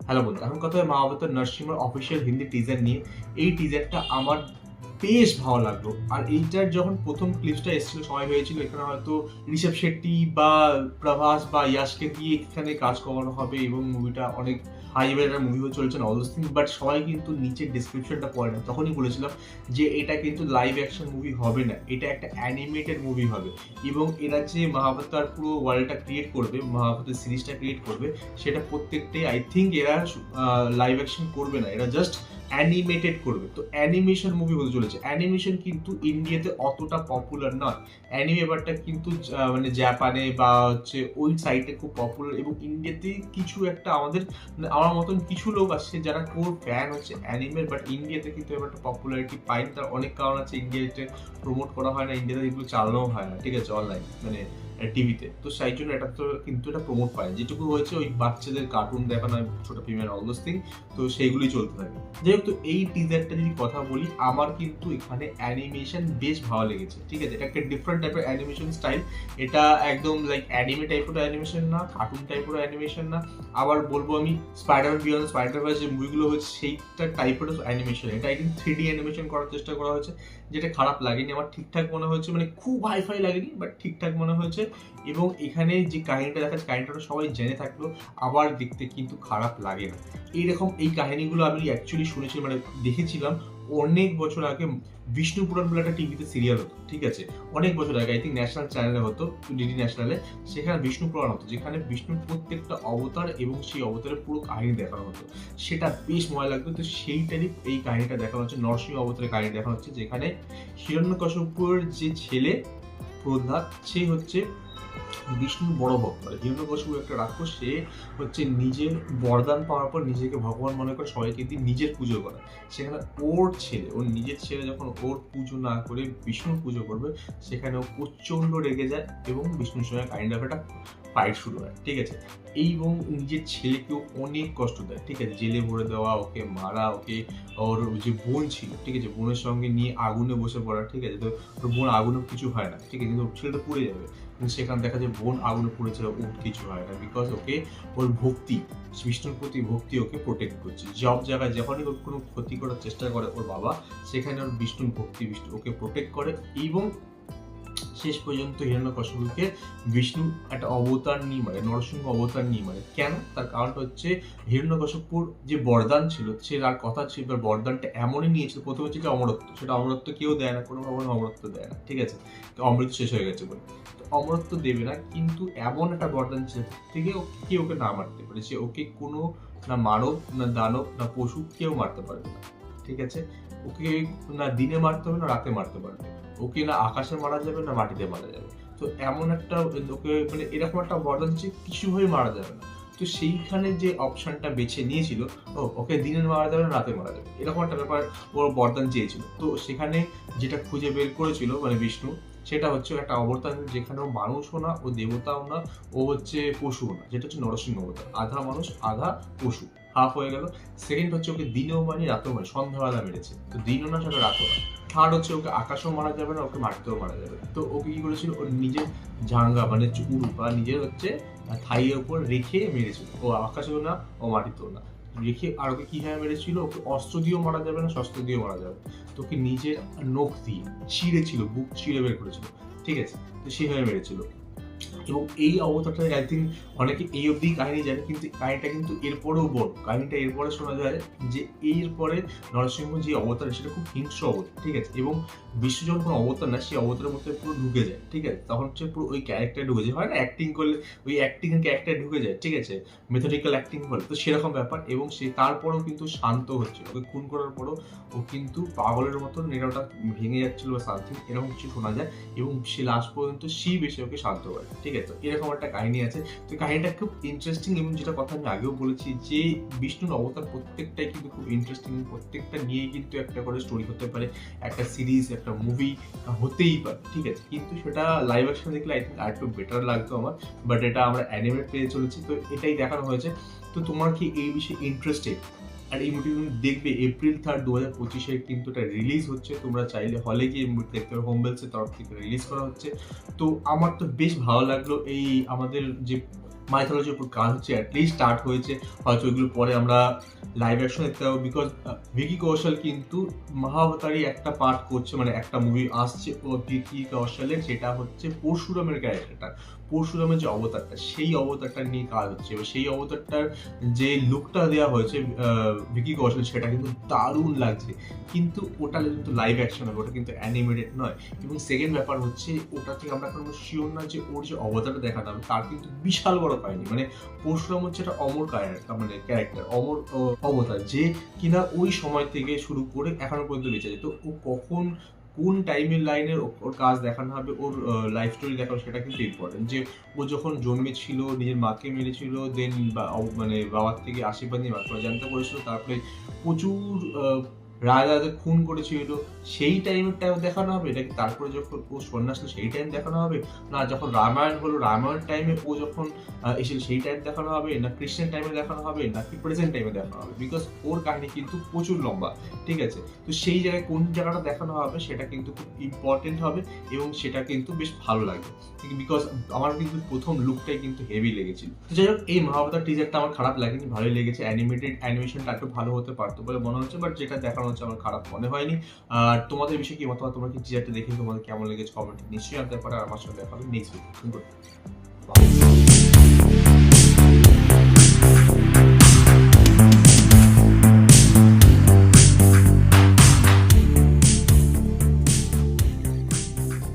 Hello বন্ধু, এখন কথা হয় মহাভারতের নরসিংহর অফিসিয়াল হিন্দি টিজার নিয়ে। এই টিজারটা আমার বেশ ভালো লাগলো। আর এইটার যখন প্রথম ক্লিপসটা এসেছিল, সবাই হয়েছিল এখানে হয়তো ঋষভ শেট্টি বা প্রভাস বা ইয়াশকে দিয়ে এখানে কাজ করানো হবে এবং মুভিটা অনেক হাই লেভেলের মুভিও চলছে না, অল দিস থিং। বাট সবাই কিন্তু নিচের ডিসক্রিপশনটা পড়ে না, তখনই বলেছিলাম যে এটা কিন্তু লাইভ অ্যাকশন মুভি হবে না, এটা একটা অ্যানিমেটেড মুভি হবে। এবং এরা যে মহাভারতের পুরো ওয়ার্ল্ডটা ক্রিয়েট করবে, মহাভারতের সিরিজটা ক্রিয়েট করবে, সেটা প্রত্যেকটাই আই থিঙ্ক এরা লাইভ অ্যাকশন করবে না, এরা জাস্ট অ্যানিমেটেড করবে। তো অ্যানিমেশন মুভি হতে চলেছে। অ্যানিমেশন কিন্তু ইন্ডিয়াতে অতটা পপুলার নয়। অ্যানিমে ব্যাপারটা কিন্তু মানে জাপানে বা হচ্ছে ওই সাইটে খুব পপুলার, এবং ইন্ডিয়াতে কিছু একটা আমাদের মানে আমার মতন কিছু লোক আছে যারা কোর ফ্যান হচ্ছে অ্যানিমের, বাট ইন্ডিয়াতে কিন্তু ব্যাপারটা পপুলারিটি পায়নি। তার অনেক কারণ আছে, ইন্ডিয়াতে প্রমোট করা হয় না, ইন্ডিয়াতে এগুলো চালানোও হয় না, ঠিক আছে, অনলাইন মানে টিভিতে। তো সেই জন্য এটা তো কিন্তু এটা প্রমোট পায়, যেটুকু হয়েছে ওই বাচ্চাদের কার্টুন দেখানো, ছোট ফিমেল অল দোজ থিং, তো সেইগুলোই চলতে থাকে। যাই হোক, তো এই টিজারটা যদি কথা বলি, আমার কিন্তু এখানে অ্যানিমেশন বেশ ভালো লেগেছে, ঠিক আছে। এটা একটা ডিফারেন্ট টাইপের অ্যানিমেশন স্টাইল। এটা একদম লাইক অ্যানিমে টাইপের অ্যানিমেশন না, কার্টুন টাইপের অ্যানিমেশন না, আবার বলবো আমি স্পাইডারম্যান বিয়ন্ড স্পাইডারভার্স যে মুভিগুলো হয়েছে সেইটা টাইপের অ্যানিমেশন। এটা একদম 3D অ্যানিমেশন করার চেষ্টা করা হয়েছে, যেটা খারাপ লাগেনি আমার, ঠিকঠাক মনে হয়েছে, মানে খুব হাইফাই লাগেনি, বাট ঠিকঠাক মনে হয়েছে। এবং এখানে যে কাহিনীটা দেখাচ্ছে, কাহিনীটা সবাই জেনে থাকলো, আবার দেখতে কিন্তু খারাপ লাগে না। এইরকম এই কাহিনীগুলো আমি অ্যাকচুয়ালি শুনেছি, মানে দেখেছিলাম অনেক বছর আগে। বিষ্ণু পুরাণ বলে একটা টিভিতে সিরিয়াল হতো, ঠিক আছে, অনেক বছর আগে, আই থিঙ্ক ন্যাশনাল চ্যানেলে হতো, ডিডি ন্যাশনালে। সেখানে বিষ্ণু পুরাণ হতো, যেখানে বিষ্ণুর প্রত্যেকটা অবতার এবং সেই অবতারের পুরো কাহিনী দেখানো হতো। সেটা বেশ মজা লাগতো। তো সেইটারই এই কাহিনীটা দেখানো হচ্ছে, নরসিংহ অবতারের কাহিনী দেখানো হচ্ছে, যেখানে হিরণ্যকশিপুর যে ছেলে প্রহ্লাদ, সে হচ্ছে বিষ্ণুর বড় ভক্ত। আর হিরণ্যকশিপু একটা রাক্ষস, সে হচ্ছে নিজের বরদান পাওয়ার পর নিজেকে ভগবান মনে করে সবাইকে দিয়ে নিজের পুজো করে। সেখানে ওর ছেলে, ওর নিজের ছেলে যখন ওর পুজো না করে বিষ্ণুর পুজো করবে, সেখানে ও প্রচণ্ড রেগে যায় এবং বিষ্ণুর সঙ্গে কাইন্ড অফ একটা ফাইট শুরু হয়, ঠিক আছে। এবং নিজের ছেলেকেও অনেক কষ্ট দেয়, ঠিক আছে, জেলে ভরে দেওয়া, ওকে মারা, ওকে ওর যে বোন ছিল, ঠিক আছে, বোনের সঙ্গে নিয়ে আগুনে বসে পড়া, ঠিক আছে। তো ওর বোন আগুনে কিছু হয় না, ঠিক আছে, কিন্তু ছেলেটা পুড়ে যাবে। কিন্তু সেখানে দেখা যায় বোন আগুনে পড়েছে, ওর কিছু হয় না, বিকজ ওকে ওর ভক্তি, বিষ্ণুর প্রতি ভক্তি ওকে প্রোটেক্ট করছে। সব জায়গায় যখনই ওর কোনো ক্ষতি করার চেষ্টা করে ওর বাবা, সেখানে ওর বিষ্ণুর ভক্তি, বিষ্ণু ওকে প্রোটেক্ট করে। এবং শেষ পর্যন্ত হিরণ্যকশিপুকে বিষ্ণু একটা অবতার নিয়ে মারে, নরসিংহ অবতার নিয়ে মারে। কেন? তার কারণটা হচ্ছে হিরণ্যকশিপুর যে বরদান ছিল, সে আর কথা ছিল, এবার বরদানটা এমনই নিয়েছিল, প্রথমে হচ্ছে যে অমরত্ব, সেটা অমরত্ব কেউ দেয় না, কোনো ভগবান অমরত্ব দেয় না, ঠিক আছে, অমৃত শেষ হয়ে গেছে বলে। তো অমরত্ব দেবে না, কিন্তু এমন একটা বরদান থেকে কেউ ওকে না মারতে পারে, সে ওকে কোনো না মানব না দানব না পশু কেউ মারতে পারবে না, ঠিক আছে। ওকে না দিনে মারতে হবে না রাতে মারতে পারবে, ওকে না আকাশে মারা যাবে না মাটিতে মারা যাবে। তো এমন একটা ওকে মানে এরকম একটা বরদান যে কিছুভাবে মারা যাবে না। তো সেইখানে যে অপশনটা বেছে নিয়েছিল, ওকে দিনে মারা যাবে না রাতে মারা যাবে, এরকম একটা ব্যাপার ওর বরদান চেয়েছিল। তো সেখানে যেটা খুঁজে বের করেছিল মানে বিষ্ণু, সেটা হচ্ছে একটা অবতার, যেখানে ও মানুষও না, ও দেবতাও না, ও হচ্ছে পশুও না, যেটা হচ্ছে নরসিংহ অবতার, আধা মানুষ আধা পশু, হাফ হয়ে গেল। সেকেন্ড হচ্ছে ওকে দিনেও মানি রাতেও মানি, সন্ধ্যাবেলা মেরেছে, তো দিনও না সেটা রাতও না। থার্ড হচ্ছে ওকে আকাশেও মারা যাবে না, ওকে মাটিতেও মারা যাবে। তো ওকে কি করেছিল, ওর নিজের জাঙ্গা মানে উরু বা নিজের হচ্ছে থাইয়ের উপর রেখে মেরেছিল। ও আকাশেও না, ও মাটিতেও না রেখে। আর ওকে কিভাবে মেরেছিল, ওকে অস্ত্র দিয়েও মারা যাবে না, শস্ত্র দিয়েও মারা যাবে। তো ওকে নিজের নখ দিয়ে ছিঁড়েছিল, বুক ছিঁড়ে বের করেছিল, ঠিক আছে। তো সেভাবে মেরেছিল। এবং এই অবতারটা আই থিঙ্ক অনেকে এই অবধি কাহিনী জানে, কিন্তু কাহিনীটা কিন্তু এরপরেও বড়। কাহিনীটা এরপরে শোনা যায় যে এরপরে নরসিংহ যে অবতার, সেটা খুব হিংস্র অবতার, ঠিক আছে। এবং বিষ্ণু যখন কোনো অবতার না, সেই অবতারের মধ্যে পুরো ঢুকে যায়, ঠিক আছে, তখন হচ্ছে পুরো ওই ক্যারেক্টারে ঢুকে যায়, হয় না অ্যাক্টিং করলে ওই অ্যাক্টিং ক্যারেক্টারে ঢুকে যায়, ঠিক আছে, মেথডিক্যাল অ্যাক্টিং বলে, তো সেরকম ব্যাপার। এবং সে তারপরেও কিন্তু শান্ত হচ্ছিল, ওকে খুন করার পরও ও কিন্তু পাগলের মতো নেড়াটা ভেঙে যাচ্ছিল বা সামথিং এরকম কিছু শোনা যায়। এবং সে লাস্ট পর্যন্ত শিব এসে ওকে শান্ত করে, ঠিক আছে। তো এরকম একটা কাহিনী আছে। তো কাহিনীটা খুব ইন্টারেস্টিং, এবং যেটা কথা আমি আগেও বলেছি যে বিষ্ণুর অবতার প্রত্যেকটাই কিন্তু খুব ইন্টারেস্টিং, প্রত্যেকটা নিয়ে কিন্তু একটা করে স্টোরি হতে পারে, একটা সিরিজ, একটা মুভি হতেই পারে, ঠিক আছে। কিন্তু সেটা লাইভ অ্যাকশন দেখলে আই থিঙ্ক আর একটু বেটার লাগতো আমার, বাট এটা আমরা অ্যানিমেট পেয়ে চলেছি, তো এটাই দেখানো হয়েছে। তো তোমার কি এই বিষয়ে ইন্টারেস্টেড? আর এই মুভিটি তুমি দেখবে April 3, 2025 কিন্তু এটা রিলিজ হচ্ছে, তোমরা চাইলে হলে গিয়ে মুভি দেখতে পারো, হোমবেলসের তরফ থেকে রিলিজ করা হচ্ছে। তো আমার তো বেশ ভালো লাগলো এই আমাদের যে মাইথোলজির উপর কাজ হচ্ছে, অ্যাটলিস্ট স্টার্ট হয়েছে, হয়তো এগুলো পরে আমরা লাইভ অ্যাকশন দেখতে পাবো। বিকজ ভিকি কৌশল কিন্তু মহাবতারই একটা পার্ট করছে, মানে একটা মুভি আসছে ও ভিকি কৌশলের, যেটা হচ্ছে পরশুরামের ক্যারেক্টারটা, পরশুরামের যে অবতারটা, সেই অবতারটা নিয়ে কাজ হচ্ছে। এবার সেই অবতারটার যে লুকটা দেওয়া হয়েছে ভিকি কৌশল, সেটা কিন্তু দারুণ লাগছে, কিন্তু ওটা কিন্তু লাইভ অ্যাকশন হবে, ওটা কিন্তু অ্যানিমেটেড নয়। এবং সেকেন্ড ব্যাপার হচ্ছে, ওটা থেকে আমরা এখন শিওর না যে ওর যে অবতারটা দেখানো হবে তার কিন্তু বিশাল বড় কাহিনী, মানে পরশুরাম হচ্ছে একটা অমর ক্যারেক্টার, অমর অবতার, যে কিনা ওই সময় থেকে শুরু করে এখনো পর্যন্ত বেঁচে আছে। তো ও কখন কোন টাইমের লাইনের ওর কাজ দেখানো হবে, ওর লাইফ স্টোরি দেখানো, সেটা কিন্তু ইম্পর্টেন্ট। যে ও যখন জন্মেছিল, নিজের মাকে মেরেছিল, দেন মানে বাবার থেকে আশীর্বাদ নিয়ে মাকে জানতে করেছিল, তারপরে প্রচুর রাজাদের খুন করেছিল, সেই টাইমটা দেখানো হবে নাকি তারপরে যখন ও সন্ন্যাস হলো সেই টাইম দেখানো হবে, না যখন রামায়ণ হলো রামায়ণ টাইমে ও যখন এসেছিল সেই টাইম দেখানো হবে, না কৃষ্ণের টাইমে দেখানো হবে, নাকি প্রেজেন্ট টাইমে দেখানো হবে? বিকজ ওর কাহিনী কিন্তু প্রচুর লম্বা, ঠিক আছে? তো সেই জায়গায় কোন জায়গাটা দেখানো হবে সেটা কিন্তু খুব ইম্পর্টেন্ট হবে, এবং সেটা কিন্তু বেশ ভালো লাগবে। বিকজ আমার কিন্তু প্রথম লুকটাই কিন্তু হেভি লেগেছিল। তো যাই হোক, এই মহাভারত টিজারটা আমার খারাপ লাগেনি, ভালোই লেগেছে। অ্যানিমেশনটা একটু ভালো হতে পারতো বলে মনে হচ্ছে, বাট যেটা দেখানো হচ্ছে আমার খারাপ মনে হয়নি। আর তোমাদের বিষয়ে কি মতামত, তোমরা কি টিজারটা দেখে তোমাদের কেমন লেগেছে কমেন্টে নিশ্চয়ই জানতে পারো। আর আমার সঙ্গে দেখা হবে নেক্সট ভিডিও।